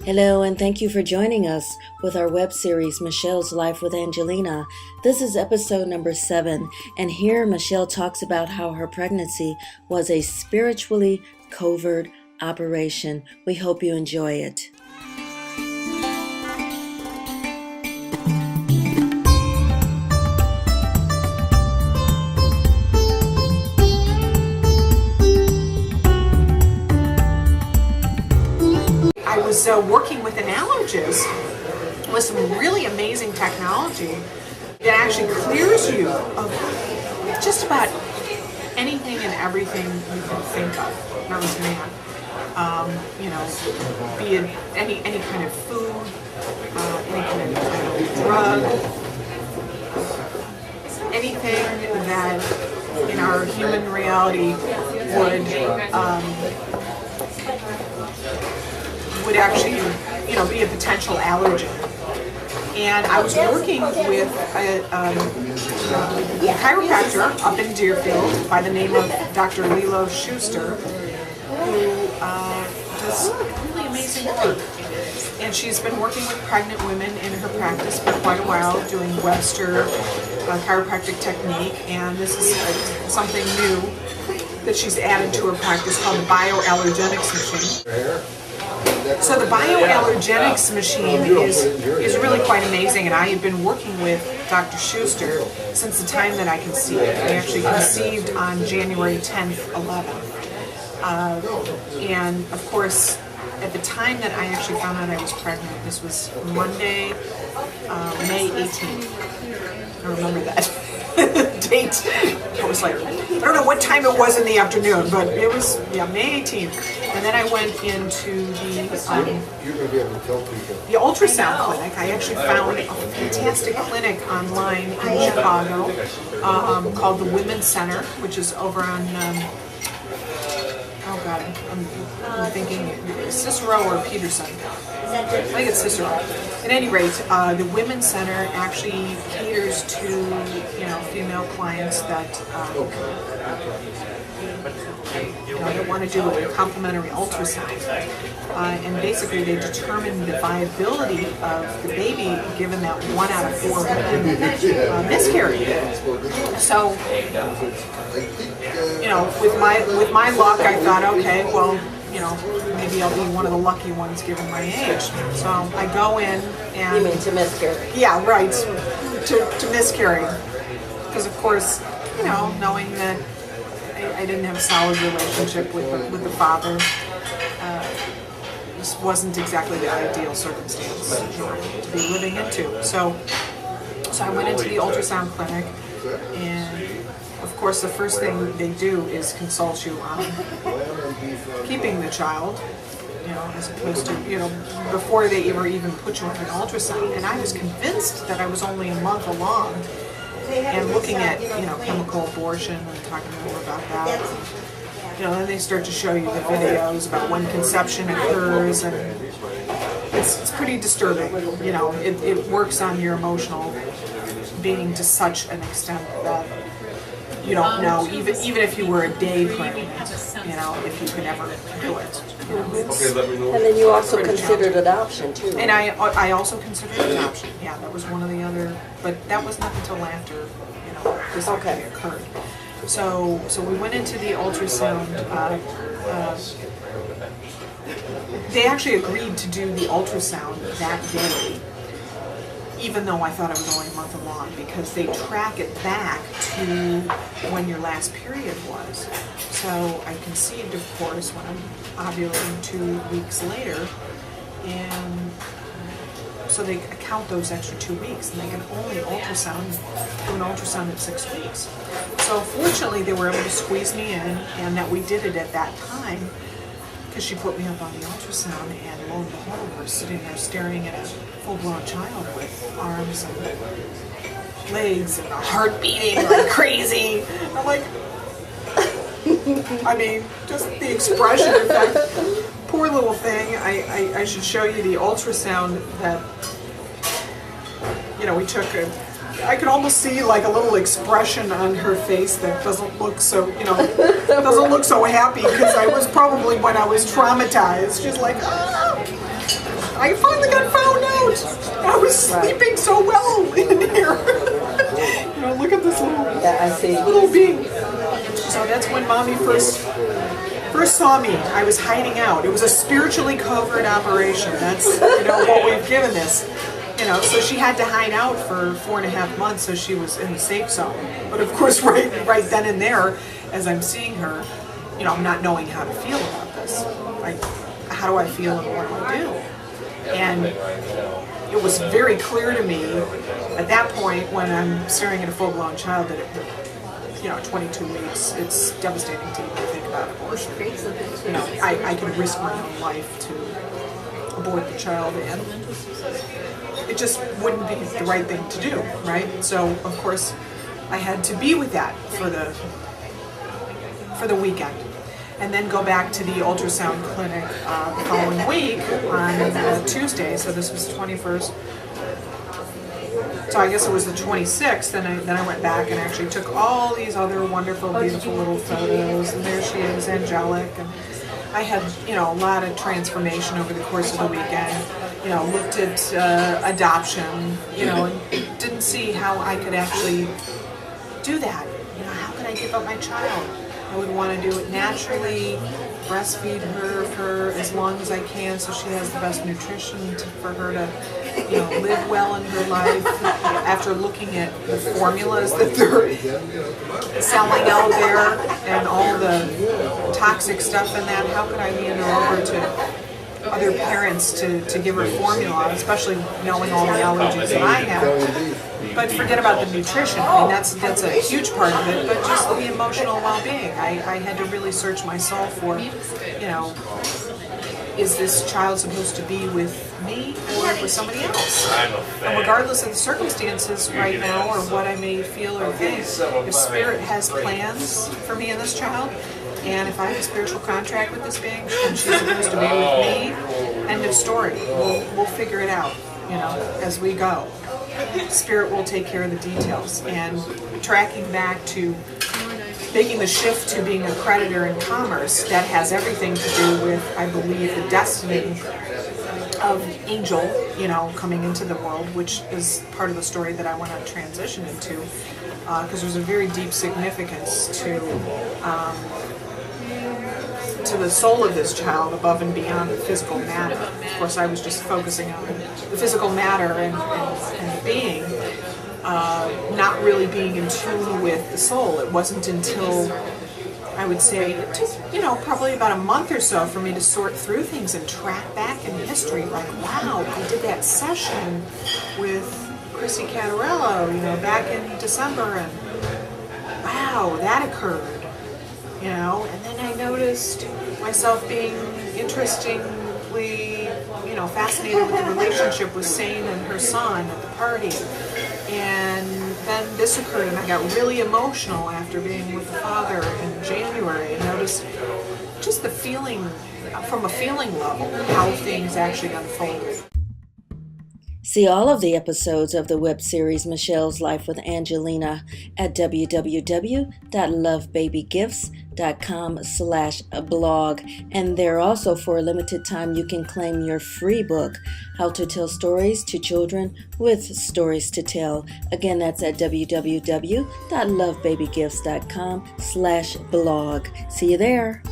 Hello, and thank you for joining us with our web series, Michelle's Life with Angelina. This is episode number 7, and here Michelle talks about how her pregnancy was a spiritually covert operation. We hope you enjoy it. I was working with an allergist with some really amazing technology that actually clears you of just about anything and everything you can think of, known to man. Be it any kind of food, any kind of drug, anything that in our human reality would actually, be a potential allergen. And I was working with a chiropractor up in Deerfield by the name of Dr. Lilo Schuster, who does really amazing work. And she's been working with pregnant women in her practice for quite a while, doing Webster chiropractic technique, and this is something new that she's added to her practice called the bioallergenics machine. So the bioallergenics machine is really quite amazing, and I have been working with Dr. Schuster since the time that I conceived. I actually conceived on January 10th, 11th. And of course, at the time that I actually found out I was pregnant, this was Monday, May 18th. I remember that date. I was like, I don't know what time it was in the afternoon, but it was, May 18th. And then I went into the ultrasound clinic. I actually found a fantastic clinic online in Chicago called the Women's Center, which is over on, I'm thinking Cicero or Peterson. I think it's Cicero. At any rate, the Women's Center actually caters to, female clients that they want to do a complementary ultrasound. And basically they determine the viability of the baby given that 1 out of 4 women miscarry. So, with my luck, I thought, okay, well, maybe I'll be one of the lucky ones given my age. So I go in and... You mean to miscarry? Yeah, right, to miscarry. Because of course, knowing that I didn't have a solid relationship with the father, this wasn't exactly the ideal circumstance to be living into. So I went into the ultrasound clinic, and of course the first thing they do is consult you on keeping the child, as opposed to, before they ever even put you on an ultrasound. And I was convinced that I was only a month along, and looking at, chemical abortion and talking to them about that. Then they start to show you the videos about when conception occurs, and it's pretty disturbing. It works on your emotional being to such an extent that you don't know, even if you were a day pregnant, if you could ever do it. And then you also considered adoption too. And I also considered adoption. Yeah, that was one of the other, but that was not until after, this actually occurred. So we went into the ultrasound. They actually agreed to do the ultrasound that day, even though I thought I was only a month along, because they track it back to when your last period was. So I conceived, of course, when I'm ovulating 2 weeks later, and so they count those extra 2 weeks, and they can only do an ultrasound at 6 weeks. So fortunately, they were able to squeeze me in, and that we did it at that time, because she put me up on the ultrasound, and lo and behold, we're sitting there staring at a full-blown child with arms and legs and a heart beating like crazy. I'm like, just the expression. In fact, poor little thing. I should show you the ultrasound that, we took. I could almost see like a little expression on her face that doesn't look so, doesn't look so happy, because I was probably, when I was traumatized, she's like, ah. I finally got found out. I was sleeping so well in here. Look at this little being. So that's when Mommy first saw me. I was hiding out. It was a spiritually covert operation. That's what we've given this. So she had to hide out for 4.5 months, so she was in the safe zone. But of course, right then and there, as I'm seeing her, I'm not knowing how to feel about this. Like, how do I feel and what do I do? And it was very clear to me at that point when I'm staring at a full-blown child that 22 weeks, it's devastating to even think about abortion. I could risk my own life to abort the child, and it just wouldn't be the right thing to do, right? So, of course, I had to be with that for the weekend, and then go back to the ultrasound clinic the following week on Tuesday. So this was the 21st. So I guess it was the 26th. Then I went back and actually took all these other wonderful, beautiful little photos. And there she is, angelic. And I had a lot of transformation over the course of the weekend. Looked at adoption. And didn't see how I could actually do that. How could I give up my child? I would want to do it naturally, breastfeed her for as long as I can so she has the best nutrition for her to live well in her life. After looking at the formulas that they're selling out there and all the toxic stuff in that, how could I hand her over to other parents to give her formula, especially knowing all the allergies that I have? But forget about the nutrition. I mean, that's a huge part of it, but just the emotional well-being. I had to really search my soul for, is this child supposed to be with me or with somebody else? And regardless of the circumstances right now or what I may feel or think, if Spirit has plans for me and this child, and if I have a spiritual contract with this being and she's supposed to be with me, end of story. We'll figure it out, as we go. Spirit will take care of the details. And tracking back to making the shift to being a creditor in commerce, that has everything to do with, I believe, the destiny of Angel, coming into the world, which is part of the story that I want to transition into, because there's a very deep significance to the soul of this child above and beyond the physical matter. Of course, I was just focusing on the physical matter and the being, not really being in tune with the soul. It wasn't until, I would say, it took, probably about a month or so for me to sort through things and track back in history. Like, wow, I did that session with Chrissy Catarello, back in December, and wow, that occurred. And then I noticed myself being interestingly, fascinated with the relationship with Sane and her son at the party. And then this occurred, and I got really emotional after being with the father in January, and noticed just the feeling, from a feeling level, how things actually unfolded. See all of the episodes of the web series Michelle's Life with Angelina at www.lovebabygifts.com/blog. And there also, for a limited time, you can claim your free book, How to Tell Stories to Children with Stories to Tell. Again, that's at www.lovebabygifts.com/blog. See you there.